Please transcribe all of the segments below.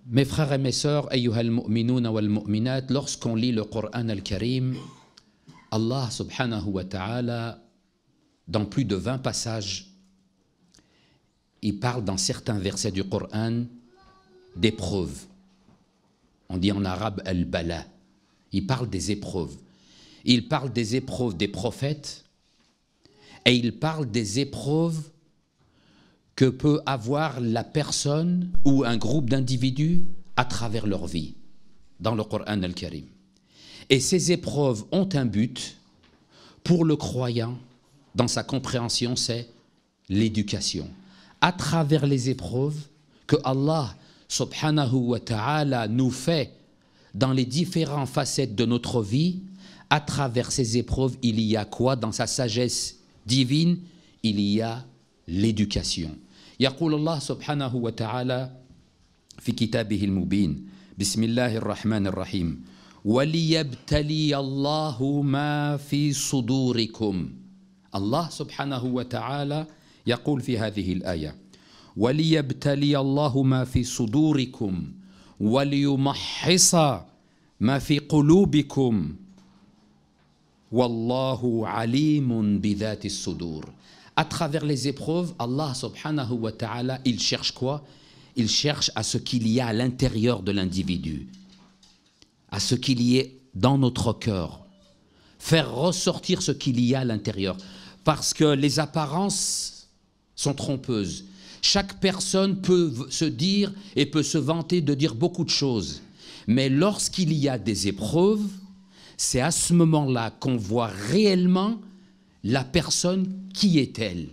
Mes frères et mes sœurs, ayyuhal mu'minuna wal mu'minat, lorsqu'on lit le Coran al-Karim, Allah subhanahu wa ta'ala, dans plus de 20 passages, il parle dans certains versets du Coran d'épreuves. On dit en arabe al-bala. Il parle des épreuves. Il parle des épreuves des prophètes et il parle des épreuves que peut avoir la personne ou un groupe d'individus à travers leur vie, dans le Coran al-Karim. Et ces épreuves ont un but, pour le croyant, dans sa compréhension, c'est l'éducation. À travers les épreuves que Allah subhanahu wa ta'ala nous fait dans les différentes facettes de notre vie, à travers ces épreuves, il y a quoi? Dans sa sagesse divine, il y a l'éducation. يقول الله سبحانه وتعالى في كتابه المبين بسم الله الرحمن الرحيم وليبتلي الله ما في صدوركم. الله سبحانه وتعالى يقول في هذه الآية وليبتلي الله ما في صدوركم وليمحص ما في قلوبكم والله عليم بذات الصدور. À travers les épreuves, Allah subhanahu wa ta'ala, il cherche quoi? Il cherche à ce qu'il y a à l'intérieur de l'individu, à ce qu'il y ait dans notre cœur, faire ressortir ce qu'il y a à l'intérieur. Parce que les apparences sont trompeuses. Chaque personne peut se dire et peut se vanter de dire beaucoup de choses. Mais lorsqu'il y a des épreuves, c'est à ce moment-là qu'on voit réellement la personne, qui est-elle?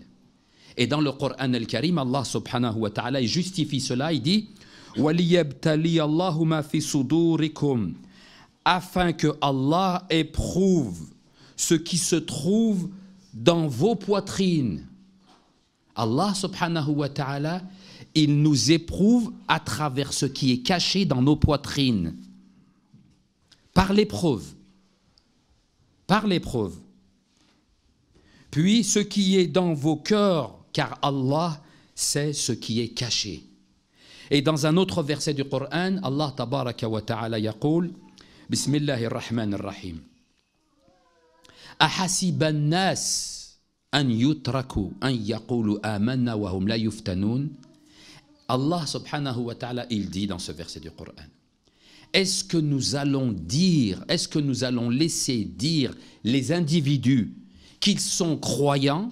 Et dans le Coran al-Karim, Allah subhanahu wa ta'ala, il justifie cela, il dit وَلِيَبْتَلِيَ اللَّهُ مَا فِي صُدُورِكُمْ, afin que Allah éprouve ce qui se trouve dans vos poitrines. Allah subhanahu wa ta'ala, il nous éprouve à travers ce qui est caché dans nos poitrines, par l'épreuve. Par l'épreuve. Puis ce qui est dans vos cœurs, car Allah sait ce qui est caché. Et dans un autre verset du Coran, Allah tabaraka wa ta'ala yaqul, Bismillahir Rahmanir Rahim, Ahasiban nas an yutraku an yaqulu amanna wa hum la yuftanun. Allah subhanahu wa ta'ala, il dit dans ce verset du Coran, est-ce que nous allons dire, est-ce que nous allons laisser dire les individus qu'ils sont croyants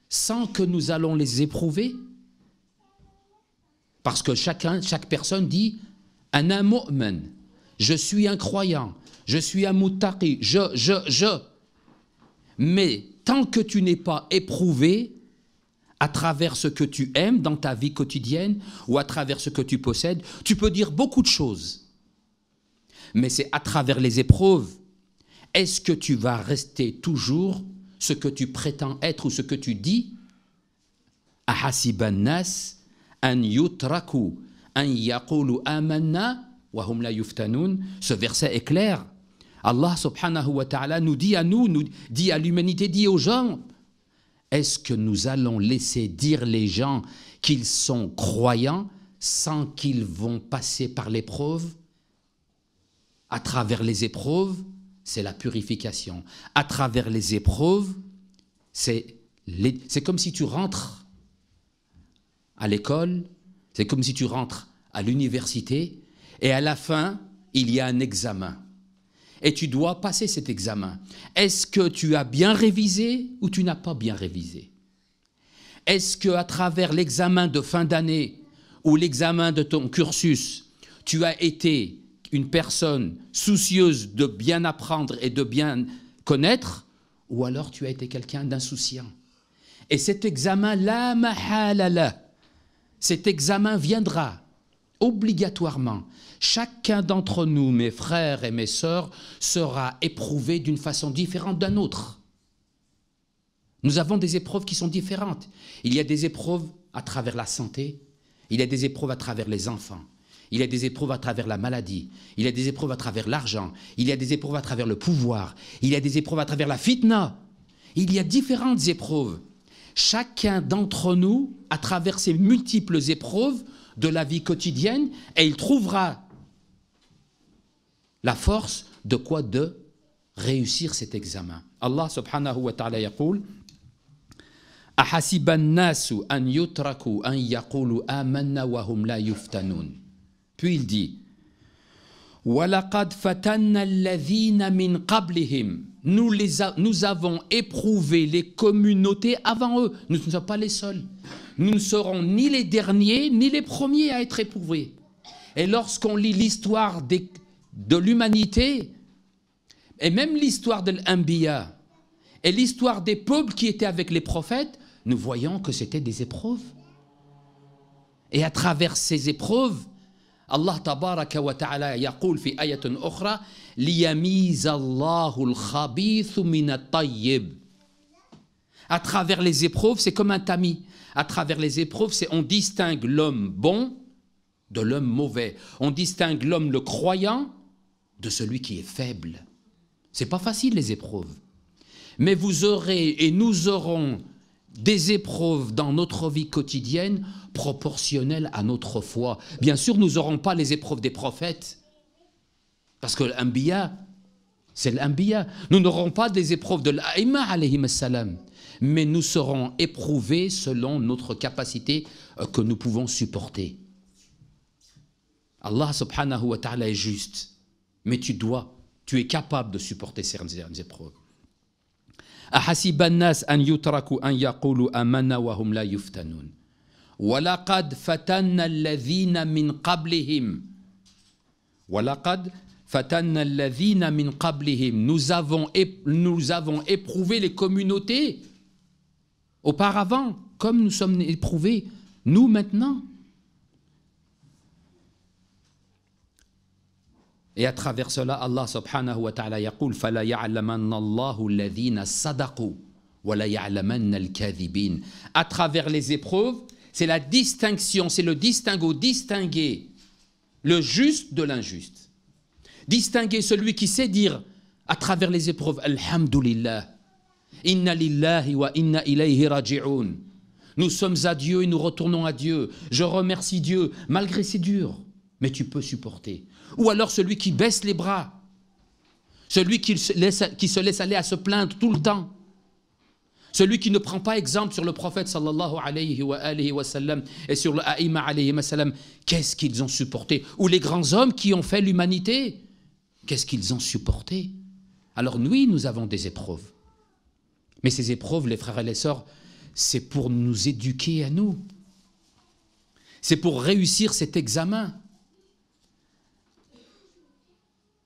sans que nous allons les éprouver? Parce que chaque personne dit « Ana mu'min », je suis un croyant, je suis un muttaqi, je. Mais tant que tu n'es pas éprouvé à travers ce que tu aimes dans ta vie quotidienne ou à travers ce que tu possèdes, tu peux dire beaucoup de choses. Mais c'est à travers les épreuves. Est-ce que tu vas rester toujours ce que tu prétends être ou ce que tu dis? Ahasiban nas an yutraku an yaqulu amanna wa hum la yuftanun. Ce verset est clair. Allah subhanahu wa ta'ala nous dit à nous, nous dit à l'humanité, dit aux gens, est-ce que nous allons laisser dire les gens qu'ils sont croyants sans qu'ils vont passer par l'épreuve? À travers les épreuves, c'est la purification. À travers les épreuves, c'est comme si tu rentres à l'école, c'est comme si tu rentres à l'université, et à la fin, il y a un examen. Et tu dois passer cet examen. Est-ce que tu as bien révisé ou tu n'as pas bien révisé? Est-ce qu'à travers l'examen de fin d'année ou l'examen de ton cursus, tu as été une personne soucieuse de bien apprendre et de bien connaître, ou alors tu as été quelqu'un d'insouciant? Et cet examen, la mahalala, cet examen viendra obligatoirement. Chacun d'entre nous, mes frères et mes sœurs, sera éprouvé d'une façon différente d'un autre. Nous avons des épreuves qui sont différentes. Il y a des épreuves à travers la santé, il y a des épreuves à travers les enfants, il y a des épreuves à travers la maladie, il y a des épreuves à travers l'argent, il y a des épreuves à travers le pouvoir, il y a des épreuves à travers la fitna. Il y a différentes épreuves. Chacun d'entre nous, à travers ces multiples épreuves, de la vie quotidienne et il trouvera la force de quoi? De réussir cet examen. Allah subhanahu wa ta'ala yaqul أحسب الناس أن يتركوا أن يقولوا آمنا وهم لا يفتنون. Puis il dit وَلَقَدْ فَتَنَّا الَّذِينَ مِنْ قَبْلِهِمْ. Nous avons éprouvé les communautés avant eux. Nous ne sommes pas les seuls. Nous ne serons ni les derniers, ni les premiers à être éprouvés. Et lorsqu'on lit l'histoire de l'humanité, et même l'histoire de l'Anbiya, et l'histoire des peuples qui étaient avec les prophètes, nous voyons que c'était des épreuves. Et à travers ces épreuves, Allah tabaraka wa ta'ala yaqul fi ayatin ukhra liyamiza Allahu al-khabith min at-tayyib. À travers les épreuves, c'est comme un tamis. À travers les épreuves, on distingue l'homme bon de l'homme mauvais. On distingue l'homme le croyant de celui qui est faible. C'est pas facile les épreuves. Mais vous aurez et nous aurons des épreuves dans notre vie quotidienne proportionnelles à notre foi. Bien sûr, nous n'aurons pas les épreuves des prophètes, parce que l'Anbiya, c'est l'Anbiya. Nous n'aurons pas des épreuves de l'Aïma alayhim salam, mais nous serons éprouvés selon notre capacité que nous pouvons supporter. Allah subhanahu wa ta'ala est juste, mais tu es capable de supporter ces épreuves. أحسب الناس أن يتركوا أن يقولوا آمنا وهم لا يفتنون ولقد فتنا الذين من قبلهم ولقد فتنا الذين من قبلهم. Nous avons éprouvé les communautés auparavant comme nous sommes éprouvés nous maintenant. Et à travers cela, Allah subhanahu wa ta'ala yaqul فَلَا يَعْلَمَنَّ اللَّهُ الَّذِينَ صَدَقُوا وَلَا يَعْلَمَنَّ الْكَاذِبِينَ. À travers les épreuves, c'est la distinction, c'est le distinguer le juste de l'injuste. Distinguer celui qui sait dire à travers les épreuves Alhamdulillah, Inna lillahi wa inna ilayhi raji'un. Nous sommes à Dieu et nous retournons à Dieu. Je remercie Dieu, malgré c'est dur, mais tu peux supporter. Ou alors celui qui baisse les bras, celui qui se laisse aller à se plaindre tout le temps, celui qui ne prend pas exemple sur le prophète sallallahu alayhi wa sallam et sur le aïma alayhi wa sallam. Qu'est-ce qu'ils ont supporté? Ou les grands hommes qui ont fait l'humanité, qu'est-ce qu'ils ont supporté? Alors oui, nous avons des épreuves. Mais ces épreuves, les frères et les sœurs, c'est pour nous éduquer à nous. C'est pour réussir cet examen.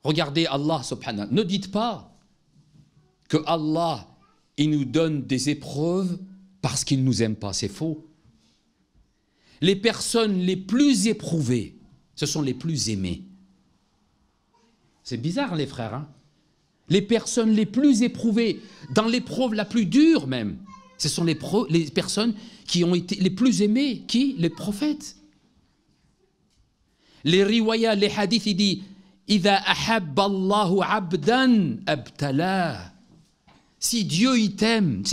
Regardez Allah subhanahu. Ne dites pas que Allah, il nous donne des épreuves parce qu'il ne nous aime pas. C'est faux. Les personnes les plus éprouvées, ce sont les plus aimées. C'est bizarre les frères, hein? Les personnes les plus éprouvées, dans l'épreuve la plus dure même, ce sont les personnes qui ont été les plus aimées. Qui? Les prophètes. Les riwayas, les hadiths, il dit إذا أحب الله عبدا أبتلاه. Si Dieu il t'aime,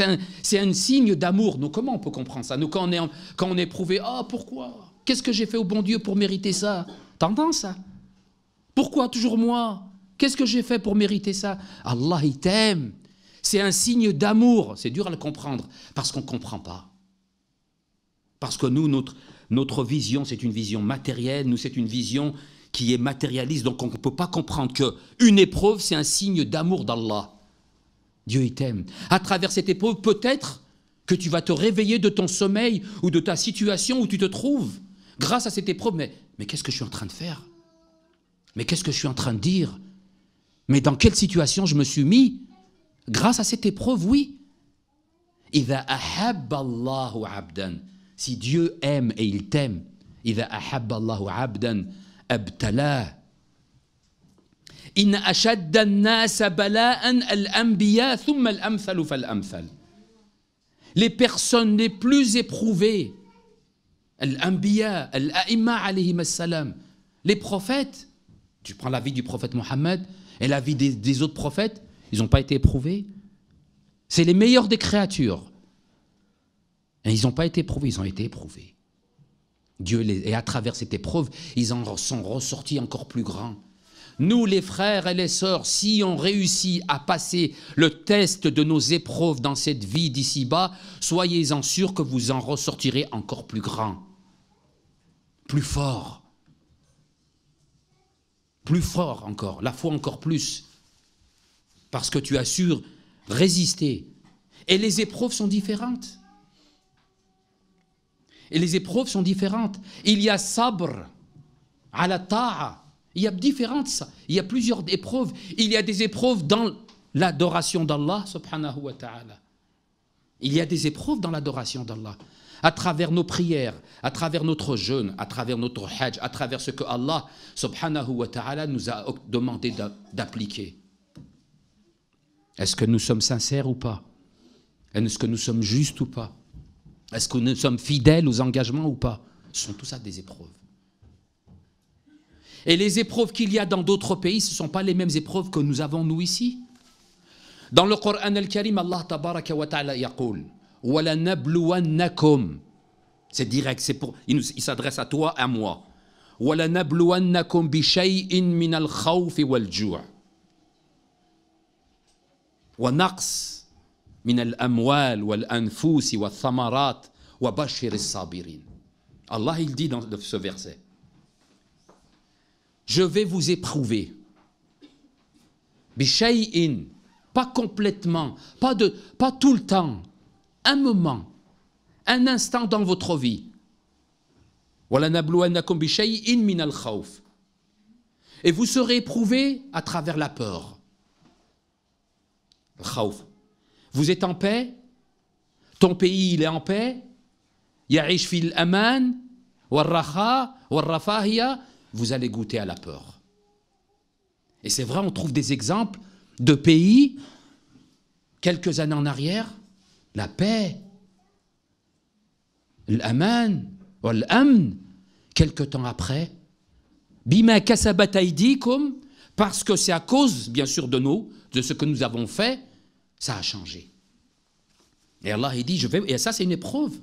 c'est un signe d'amour. Nous, comment on peut comprendre ça? Nous, quand on est éprouvé, oh pourquoi? Qu'est-ce que j'ai fait au bon Dieu pour mériter ça? T'entends ça? Pourquoi toujours moi? Qu'est-ce que j'ai fait pour mériter ça? Allah il t'aime. C'est un signe d'amour. C'est dur à le comprendre parce qu'on ne comprend pas. Parce que nous, notre vision, c'est une vision matérielle. Nous, c'est une vision qui est matérialiste, donc on ne peut pas comprendre qu'une épreuve, c'est un signe d'amour d'Allah. Dieu, il t'aime. À travers cette épreuve, peut-être que tu vas te réveiller de ton sommeil ou de ta situation où tu te trouves. Grâce à cette épreuve, mais qu'est-ce que je suis en train de faire? Mais qu'est-ce que je suis en train de dire? Mais dans quelle situation je me suis mis? Grâce à cette épreuve, oui. إِذَا أَحَبَّ اللَّهُ عَبْدًا. Si Dieu aime et il t'aime, إِذَا أَحَبَّ اللَّهُ عَبْدًا أبتلاه إن أشد الناس بلاء الأنبياء ثم الأمثل فالأمثل. Les personnes les plus éprouvées, الأنبياء الأئمة عليهم السلام, les prophètes. Tu prends la vie du prophète Mohammed et la vie des autres prophètes, ils n'ont pas été éprouvés. C'est les meilleurs des créatures. Et ils n'ont pas été éprouvés, ils ont été éprouvés. Et à travers cette épreuve, ils en sont ressortis encore plus grands. Nous, les frères et les sœurs, si on réussit à passer le test de nos épreuves dans cette vie d'ici-bas, soyez-en sûrs que vous en ressortirez encore plus grands, plus forts encore, la foi encore plus, parce que tu as su résister. Et les épreuves sont différentes. Il y a sabr, ala ta'a. Il y a plusieurs épreuves. Il y a des épreuves dans l'adoration d'Allah, subhanahu wa ta'ala. Il y a des épreuves dans l'adoration d'Allah. À travers nos prières, à travers notre jeûne, à travers notre hajj, à travers ce que Allah, subhanahu wa ta'ala, nous a demandé d'appliquer. Est-ce que nous sommes sincères ou pas? Est-ce que nous sommes justes ou pas? Est-ce que nous sommes fidèles aux engagements ou pas? Ce sont tout ça des épreuves. Et les épreuves qu'il y a dans d'autres pays, ce ne sont pas les mêmes épreuves que nous avons nous ici. Dans le Coran al-Karim, Allah tabaraka wa ta'ala yaqul wala nabluwannakum. C'est direct, il s'adresse à toi, à moi. Wala nabluwannakum bi shay'in min al-khawf wal-ju' wa naqs min al-amwal wal-anfus wal-thamarat wa bashir as-sabirin. Allah il dit dans ce verset, je vais vous éprouver. Bishay'in, pas complètement, pas tout le temps, un moment, un instant dans votre vie. Wala nabluwannakum bishay'in min al-khawf. Et vous serez éprouvé à travers la peur. Khawf. Vous êtes en paix, ton pays il est en paix, ya'ish fil aman, wal raha, wal rafahiya. Vous allez goûter à la peur. Et c'est vrai, on trouve des exemples de pays, quelques années en arrière, la paix, l'aman, l'amn, quelques temps après, bima kasabat aydikum, parce que c'est à cause, bien sûr, de ce que nous avons fait, ça a changé. Et Allah, il dit, et ça c'est une épreuve.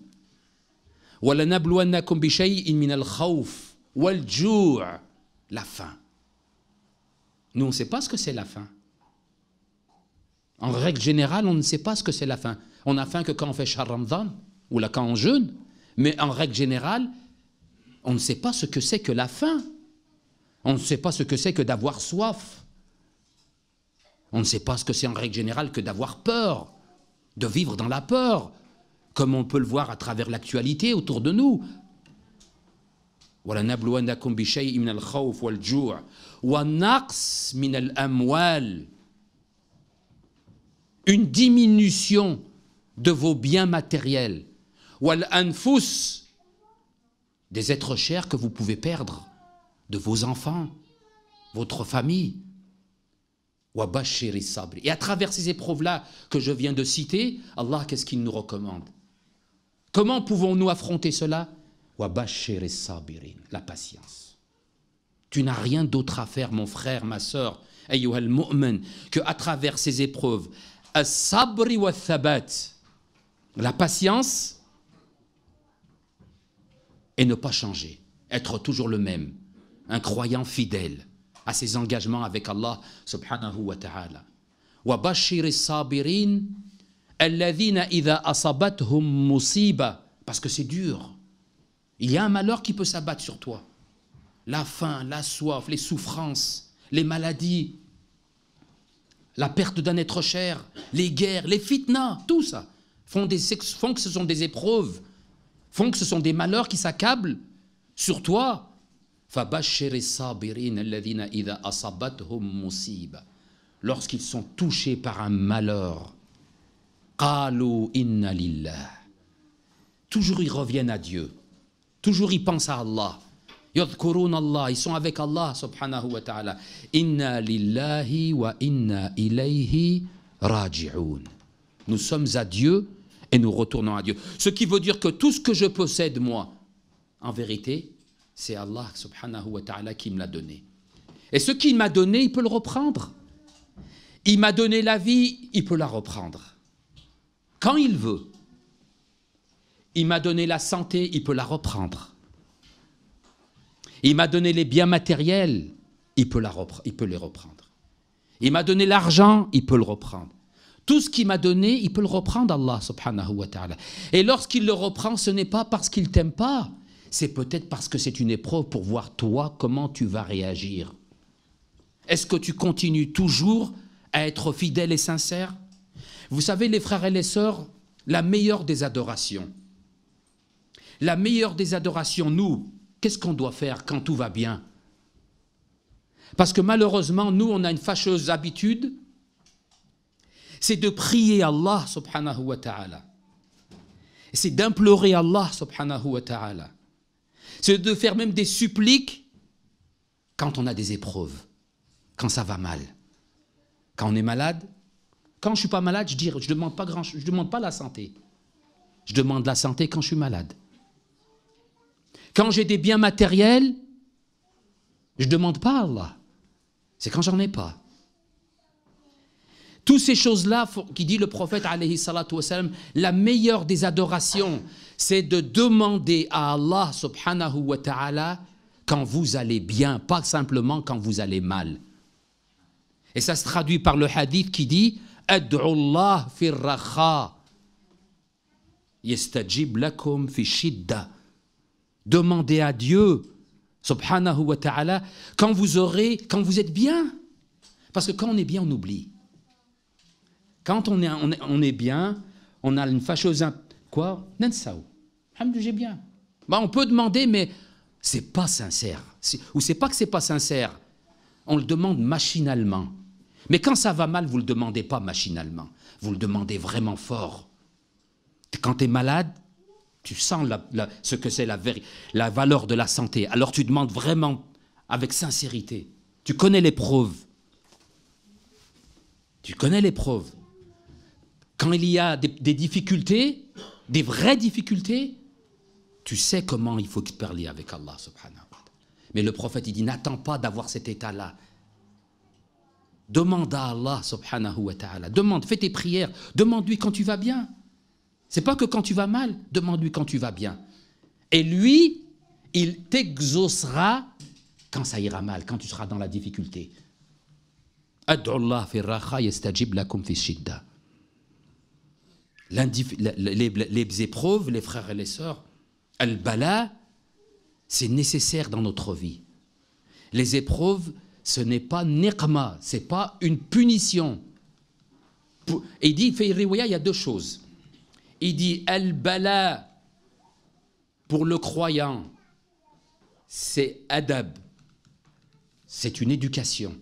Wala nabluwannakum bi shay'in min al-khawf. La faim. Nous, on ne sait pas ce que c'est la faim. En règle générale, on ne sait pas ce que c'est la faim. On a faim que quand on fait Shahr Ramadan, ou là quand on jeûne, mais en règle générale, on ne sait pas ce que c'est que la faim. On ne sait pas ce que c'est que d'avoir soif. On ne sait pas ce que c'est en règle générale que d'avoir peur, de vivre dans la peur, comme on peut le voir à travers l'actualité autour de nous. وَلَنَبْلُوَنَّكُمْ بِشَيْءٍ مِنَ الْخَوْفِ وَالْجُوعِ وَنَقْصٍ مِنَ الْأَمْوَالِ. Une diminution de vos biens matériels. وَالْأَنفُسِ, des êtres chers que vous pouvez perdre, de vos enfants, votre famille. وَبَشِّرِ الصَّابِرِينَ. Et à travers ces épreuves-là que je viens de citer, Allah, qu'est-ce qu'il nous recommande? Comment pouvons-nous affronter cela? La patience. Tu n'as rien d'autre à faire, mon frère, ma sœur, ayyuhal mu'min, que à travers ces épreuves, as-sabri wa thabat, la patience, et ne pas changer, être toujours le même, un croyant fidèle à ses engagements avec Allah subhanahu wa ta'ala. Wa bashir as-sabirin alladhina idha asabathum musiba, parce que c'est dur. Il y a un malheur qui peut s'abattre sur toi. La faim, la soif, les souffrances, les maladies, la perte d'un être cher, les guerres, les fitnas, tout ça font que ce sont des épreuves, font que ce sont des malheurs qui s'accablent sur toi. Lorsqu'ils sont touchés par un malheur, qalu inna lillah. Toujours ils reviennent à Dieu. Toujours ils pensent à Allah. Yadhkurun Allah, ils sont avec Allah subhanahu wa ta'ala. Inna lillahi wa inna ilayhi raji'un. Nous sommes à Dieu et nous retournons à Dieu. Ce qui veut dire que tout ce que je possède, moi, en vérité, c'est Allah subhanahu wa ta'ala qui me l'a donné. Et ce qu'il m'a donné, il peut le reprendre. Il m'a donné la vie, il peut la reprendre. Quand il veut. Il m'a donné la santé, il peut la reprendre. Il m'a donné les biens matériels, il peut les reprendre. Il m'a donné l'argent, il peut le reprendre. Tout ce qu'il m'a donné, il peut le reprendre, Allah subhanahu wa ta'ala. Et lorsqu'il le reprend, ce n'est pas parce qu'il ne t'aime pas, c'est peut-être parce que c'est une épreuve pour voir toi comment tu vas réagir. Est-ce que tu continues toujours à être fidèle et sincère? Vous savez, les frères et les sœurs, la meilleure des adorations, nous, qu'est-ce qu'on doit faire quand tout va bien? Parce que malheureusement, nous, on a une fâcheuse habitude, c'est de prier Allah subhanahu wa ta'ala. C'est d'implorer Allah subhanahu wa ta'ala. C'est de faire même des suppliques quand on a des épreuves, quand ça va mal. Quand on est malade, quand je ne suis pas malade, je ne demande pas grand-chose, je ne demande pas la santé. Je demande la santé quand je suis malade. Quand j'ai des biens matériels, je ne demande pas à Allah. C'est quand j'en ai pas. Toutes ces choses-là, qui dit le prophète, alayhi salatu wassalam, la meilleure des adorations, c'est de demander à Allah, subhanahu wa ta'ala, quand vous allez bien, pas simplement quand vous allez mal. Et ça se traduit par le hadith qui dit « Ad'u Allah fi rakha, yastajib lakum fi shidda » Demandez à Dieu, subhanahu wa ta'ala, quand vous êtes bien. Parce que quand on est bien, on oublie. Quand on est bien, on a une fâcheuse... Quoi? Nansaou. J'ai bien. Bah, on peut demander, mais c'est pas sincère. Ou c'est pas que c'est pas sincère. On le demande machinalement. Mais quand ça va mal, vous ne le demandez pas machinalement. Vous le demandez vraiment fort. Quand tu es malade, tu sens ce que c'est la valeur de la santé. Alors tu demandes vraiment avec sincérité. Tu connais l'épreuve. Tu connais l'épreuve. Quand il y a des difficultés, des vraies difficultés, tu sais comment il faut parler avec Allah subhanahu wa ta'ala. Mais le prophète, il dit, n'attends pas d'avoir cet état-là. Demande à Allah subhanahu wa ta'ala. Demande, fais tes prières. Demande-lui quand tu vas bien. C'est pas que quand tu vas mal, demande-lui quand tu vas bien. Et lui, il t'exaucera quand ça ira mal, quand tu seras dans la difficulté. Ad'u Allah fi rakha yastajib lakum fi shidda. Les épreuves, les frères et les sœurs, al-bala, c'est nécessaire dans notre vie. Les épreuves, ce n'est pas niqma, ce n'est pas une punition. Et il dit, il y a deux choses. Il dit, al-bala, pour le croyant, c'est adab, c'est une éducation.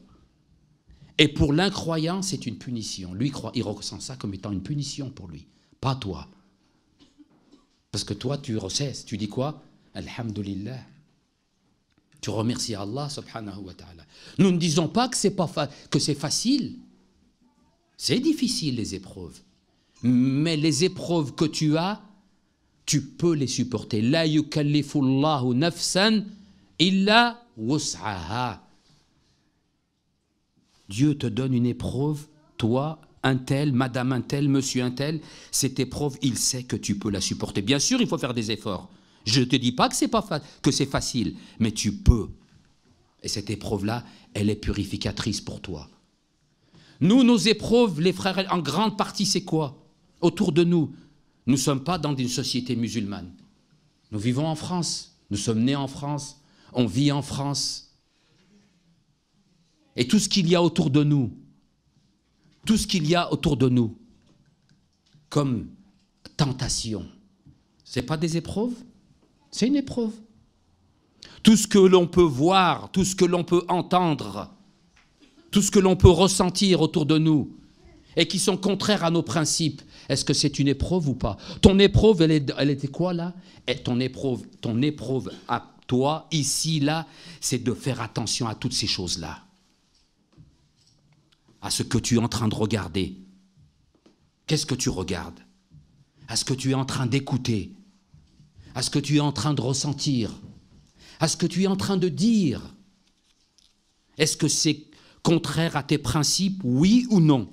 Et pour l'incroyant, c'est une punition. Lui, il ressent ça comme étant une punition pour lui, pas toi. Parce que toi, tu recesses, tu dis quoi? Alhamdulillah. Tu remercies Allah subhanahu wa ta'ala. Nous ne disons pas que c'est facile. C'est difficile, les épreuves. Mais les épreuves que tu as, tu peux les supporter. La yukallifullahu nafsan illa wus'aha. Dieu te donne une épreuve, toi, un tel, madame un tel, monsieur un tel, cette épreuve, il sait que tu peux la supporter. Bien sûr, il faut faire des efforts. Je ne te dis pas que c'est facile, mais tu peux. Et cette épreuve-là, elle est purificatrice pour toi. Nous, nos épreuves, les frères, en grande partie, c'est quoi? Autour de nous, nous ne sommes pas dans une société musulmane. Nous vivons en France, nous sommes nés en France, on vit en France. Et tout ce qu'il y a autour de nous, comme tentation, ce n'est pas des épreuves, c'est une épreuve. Tout ce que l'on peut voir, tout ce que l'on peut entendre, tout ce que l'on peut ressentir autour de nous, et qui sont contraires à nos principes, est-ce que c'est une épreuve ou pas? Ton épreuve, elle était quoi là? Et ton épreuve à toi, ici, là, c'est de faire attention à toutes ces choses-là. À ce que tu es en train de regarder. Qu'est-ce que tu regardes? À ce que tu es en train d'écouter? À ce que tu es en train de ressentir? À ce que tu es en train de dire? Est-ce que c'est contraire à tes principes, oui ou non?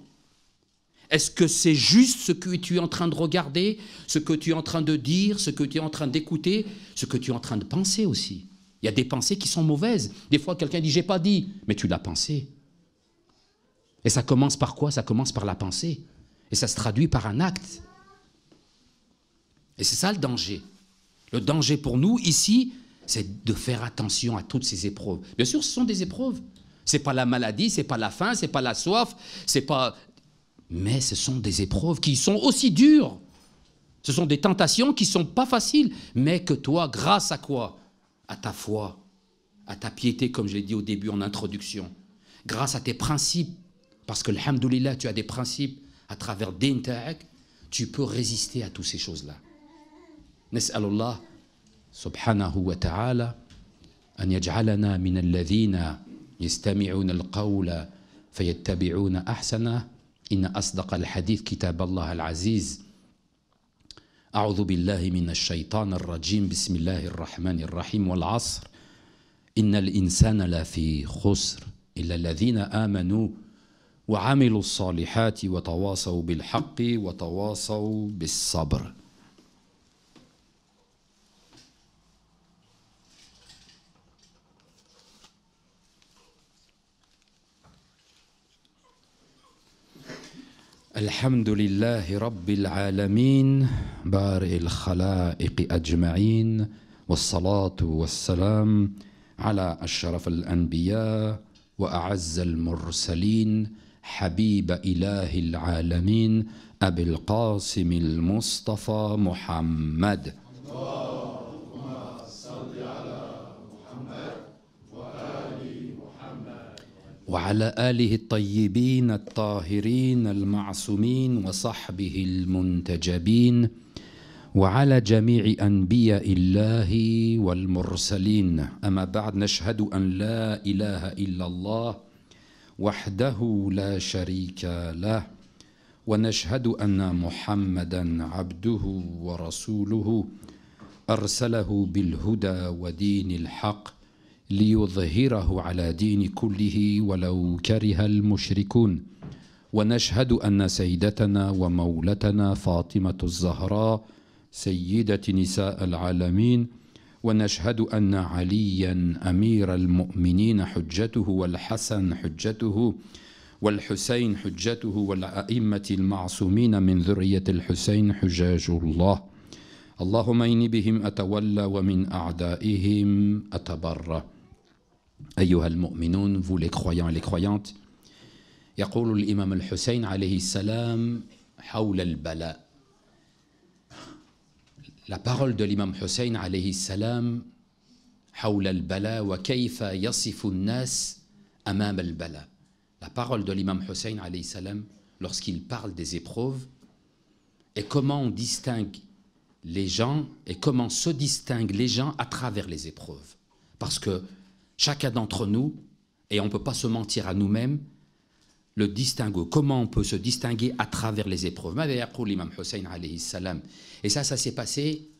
Est-ce que c'est juste ce que tu es en train de regarder, ce que tu es en train de dire, ce que tu es en train d'écouter, ce que tu es en train de penser aussi? Il y a des pensées qui sont mauvaises. Des fois, quelqu'un dit « j'ai pas dit », mais tu l'as pensé. Et ça commence par quoi? Ça commence par la pensée. Et ça se traduit par un acte. Et c'est ça le danger. Le danger pour nous, ici, c'est de faire attention à toutes ces épreuves. Bien sûr, ce sont des épreuves. Ce n'est pas la maladie, ce n'est pas la faim, ce n'est pas la soif, c'est pas... Mais ce sont des épreuves qui sont aussi dures. Ce sont des tentations qui ne sont pas faciles. Mais que toi, grâce à quoi? À ta foi, à ta piété, comme je l'ai dit au début en introduction. Grâce à tes principes. Parce que, alhamdoulilah, tu as des principes à travers din ta'ak, tu peux résister à toutes ces choses-là. Nas'alullah subhanahu wa ta'ala an yaj'alana min alladhina yastami'una al-qawla fayattabi'una ahsana inna asdaqa al-hadith kitab Allah al-aziz. A'udhu billahi min ash-shaytan ar-rajim bismillahir rahmanir rahim wal 'asr innal insana la fi khusr illa alladhina amanu وعملوا الصالحات وتواصوا بالحق وتواصوا بالصبر. الحمد لله رب العالمين بارئ الخلائق أجمعين والصلاة والسلام على أشرف الأنبياء وأعز المرسلين حبيب إله العالمين أبي القاسم المصطفى محمد. اللهم صل على محمد وآل محمد وعلى آله الطيبين الطاهرين المعصومين وصحبه المنتجبين وعلى جميع أنبياء الله والمرسلين. أما بعد، نشهد أن لا إله إلا الله وحده لا شريك له ونشهد أن محمدًا عبده ورسوله أرسله بالهدى ودين الحق ليظهره على دين كله ولو كره المشركون. ونشهد أن سيدتنا ومولتنا فاطمة الزهراء سيدة نساء العالمين ونشهد أن عليا أمير المؤمنين حجته والحسن حجته والحسين حجته والأئمة المعصومين من ذرية الحسين حجاج الله. اللهم إني بهم أتولى ومن أعدائهم أتبرأ. أيها المؤمنون, vous les croyants et les croyantes, يقول الإمام الحسين عليه السلام حول البلاء. La parole de l'imam Hussein alayhi salam حول البلاء وكيف يصف الناس أمام البلاء. La parole de l'imam Hussein alayhi salam lorsqu'il parle des épreuves et comment on distingue les gens et comment se distinguent les gens à travers les épreuves. Parce que chacun d'entre nous, et on ne peut pas se mentir à nous-mêmes, le distinguo. Comment on peut se distinguer à travers les épreuves? l'imam Hussein alayhi salam. Et ça s'est passé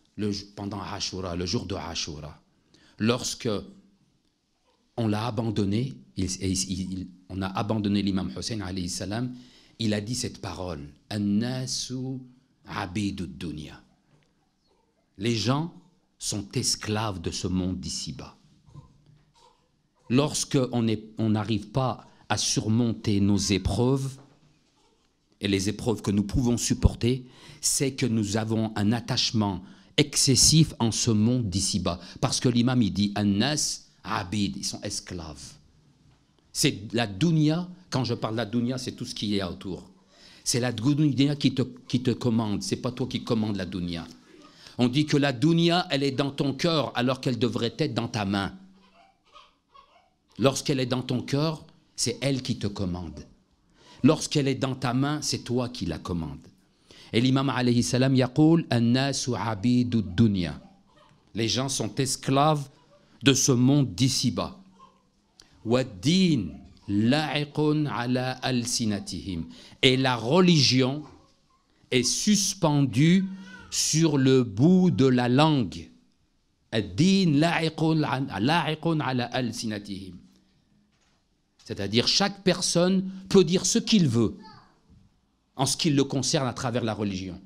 pendant Ashura, le jour de Ashura. Lorsque on l'a abandonné, on a abandonné l'imam Hussein alayhi salam, il a dit cette parole: An-nasu abidud dunya. Les gens sont esclaves de ce monde d'ici-bas. Lorsqu'on n'arrive pas à surmonter nos épreuves, et les épreuves que nous pouvons supporter, c'est que nous avons un attachement excessif en ce monde d'ici-bas. Parce que l'imam, il dit « An-nas abid », ils sont esclaves. C'est la dunya, quand je parle de la dunya, c'est tout ce qui est autour. C'est la dunya qui te commande, c'est pas toi qui commandes la dunya. On dit que la dunya, elle est dans ton cœur alors qu'elle devrait être dans ta main. Lorsqu'elle est dans ton cœur, c'est elle qui te commande. Lorsqu'elle est dans ta main, c'est toi qui la commandes. Et l'imam alayhi salam yaqul an-nasu abidud dunya. Les gens sont esclaves de ce monde d'ici-bas. Wad-din la'iqun ala alsinatihim. Et la religion est suspendue sur le bout de la langue. Ad-din la'iqun ala alsinatihim. C'est-à-dire chaque personne peut dire ce qu'il veut en ce qui le concerne à travers la religion.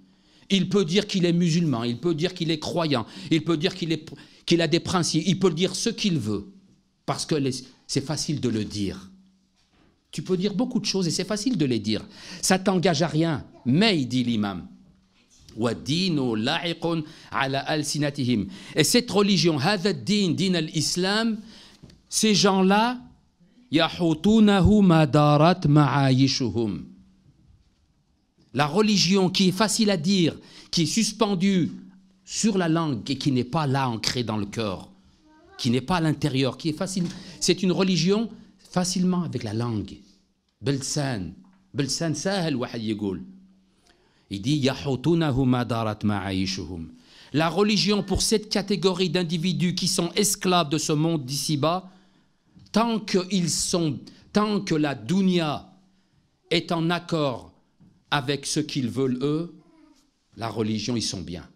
Il peut dire qu'il est musulman, il peut dire qu'il est croyant, il peut dire qu'il qu'il a des principes, il peut dire ce qu'il veut, parce que c'est facile de le dire. Tu peux dire beaucoup de choses et c'est facile de les dire. Ça ne t'engage à rien, mais il dit l'imam. Et cette religion, din al-Islam, ces gens-là, la religion qui est facile à dire, qui est suspendue sur la langue et qui n'est pas là ancrée dans le cœur, qui n'est pas à l'intérieur, qui est facile. C'est une religion facilement avec la langue. Belsan sahel wahed yegul. Il dit la religion pour cette catégorie d'individus qui sont esclaves de ce monde d'ici-bas, tant que la dunya est en accord avec ce qu'ils veulent eux, la religion, ils sont bien.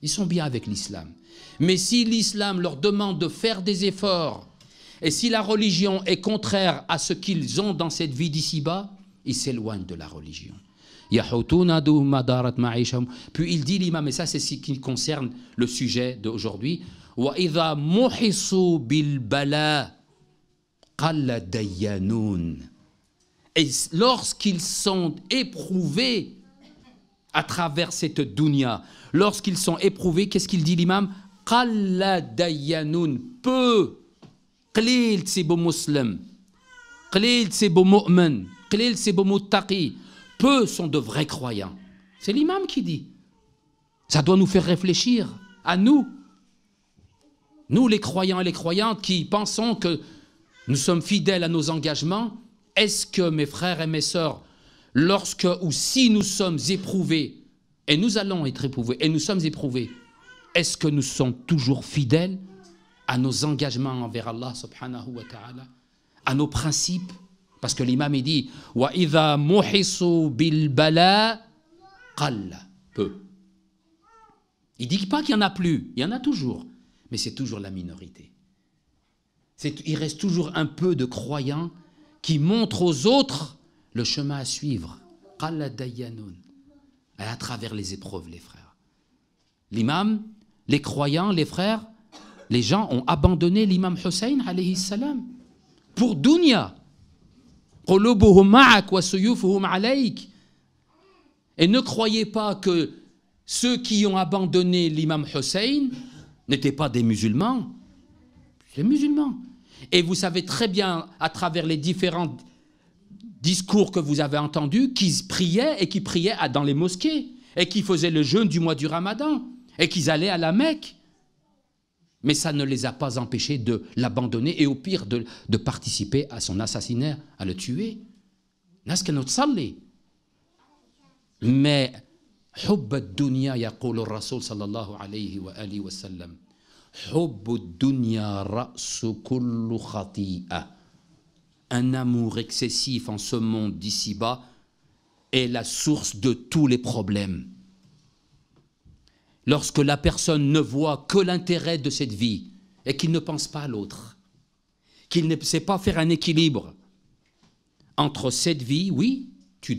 Ils sont bien avec l'islam. Mais si l'islam leur demande de faire des efforts, et si la religion est contraire à ce qu'ils ont dans cette vie d'ici-bas, ils s'éloignent de la religion. Puis il dit l'imam, et ça c'est ce qui concerne le sujet d'aujourd'hui, وَإِذَا مُحِصُوا بِالْبَلَى قَلَّ دَيَّانُونَ. Et lorsqu'ils sont éprouvés à travers cette dunya, lorsqu'ils sont éprouvés, qu'est-ce qu'il dit l'imam? Qalla dayyanun, peu. Qlil tsibu muslim, qlil tsibu mu'min, qlil tsibu muttaqi. Peu sont de vrais croyants. C'est l'imam qui dit. Ça doit nous faire réfléchir à nous. Nous les croyants et les croyantes qui pensons que nous sommes fidèles à nos engagements. Est-ce que mes frères et mes sœurs, lorsque ou si nous sommes éprouvés, et nous allons être éprouvés, et nous sommes éprouvés, est-ce que nous sommes toujours fidèles à nos engagements envers Allah subhanahu wa ta'ala, à nos principes? Parce que l'imam il dit وَإِذَا مُحِصُوا بِالْبَلَى قَلَّ, peu. Il ne dit pas qu'il n'y en a plus, il y en a toujours, mais c'est toujours la minorité. Il reste toujours un peu de croyants qui montrent aux autres le chemin à suivre. Qalla dayyanun. À travers les épreuves, les frères. L'imam, les croyants, les frères, les gens ont abandonné l'imam Hussein alayhi salam pour dunya. Qulubuhum ma'ak wa suyufuhum alayk. Et ne croyez pas que ceux qui ont abandonné l'imam Hussein n'étaient pas des musulmans. Les musulmans. Et vous savez très bien, à travers les différents discours que vous avez entendus, qu'ils priaient et qui priaient dans les mosquées, et qui faisaient le jeûne du mois du Ramadan, et qu'ils allaient à la Mecque. Mais ça ne les a pas empêchés de l'abandonner, et au pire de participer à son assassinat, à le tuer. Mais حب الدنيا يقول الرسول صلى الله عليه وآله وسلم حب الدنيا رأس كل خطيئة. Un amour excessif en ce monde d'ici-bas est la source de tous les problèmes. Lorsque la personne ne voit que l'intérêt de cette vie et qu'il ne pense pas à l'autre, qu'il ne sait pas faire un équilibre entre cette vie, oui, tu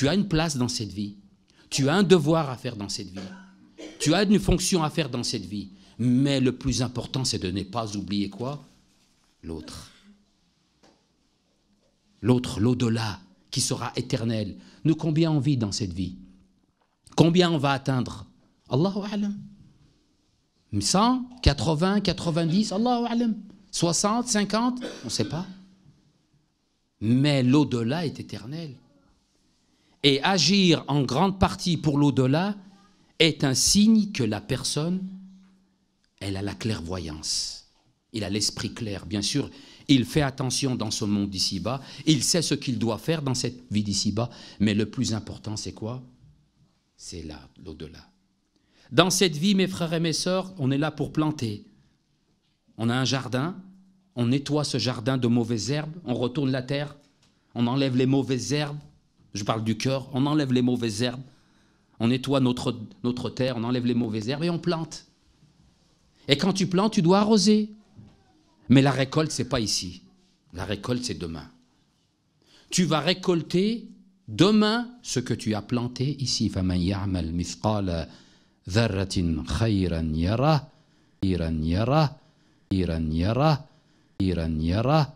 as une place dans cette vie, tu as un devoir à faire dans cette vie, tu as une fonction à faire dans cette vie, mais le plus important c'est de ne pas oublier quoi? L'autre. L'autre, l'au-delà, qui sera éternel. Nous, combien on vit dans cette vie? Combien on va atteindre? Allahu a'lam. 100, 80, 90, Allahu a'lam. 60, 50, on ne sait pas. Mais l'au-delà est éternel. Et agir en grande partie pour l'au-delà est un signe que la personne, elle a la clairvoyance. Il a l'esprit clair, bien sûr. Il fait attention dans ce monde d'ici-bas. Il sait ce qu'il doit faire dans cette vie d'ici-bas. Mais le plus important, c'est quoi? C'est là, l'au-delà. Dans cette vie, mes frères et mes sœurs, on est là pour planter. On a un jardin, on nettoie ce jardin de mauvaises herbes, on retourne la terre, on enlève les mauvaises herbes. Je parle du cœur, on enlève les mauvaises herbes. On nettoie notre terre, on enlève les mauvaises herbes et on plante. Et quand tu plantes, tu dois arroser. Mais la récolte, ce n'est pas ici. La récolte, c'est demain. Tu vas récolter demain ce que tu as planté ici. فَمَنْ يَعْمَلْ مِثْقَالَ ذَرَّةٍ خَيْرًا يَرَهُ يرى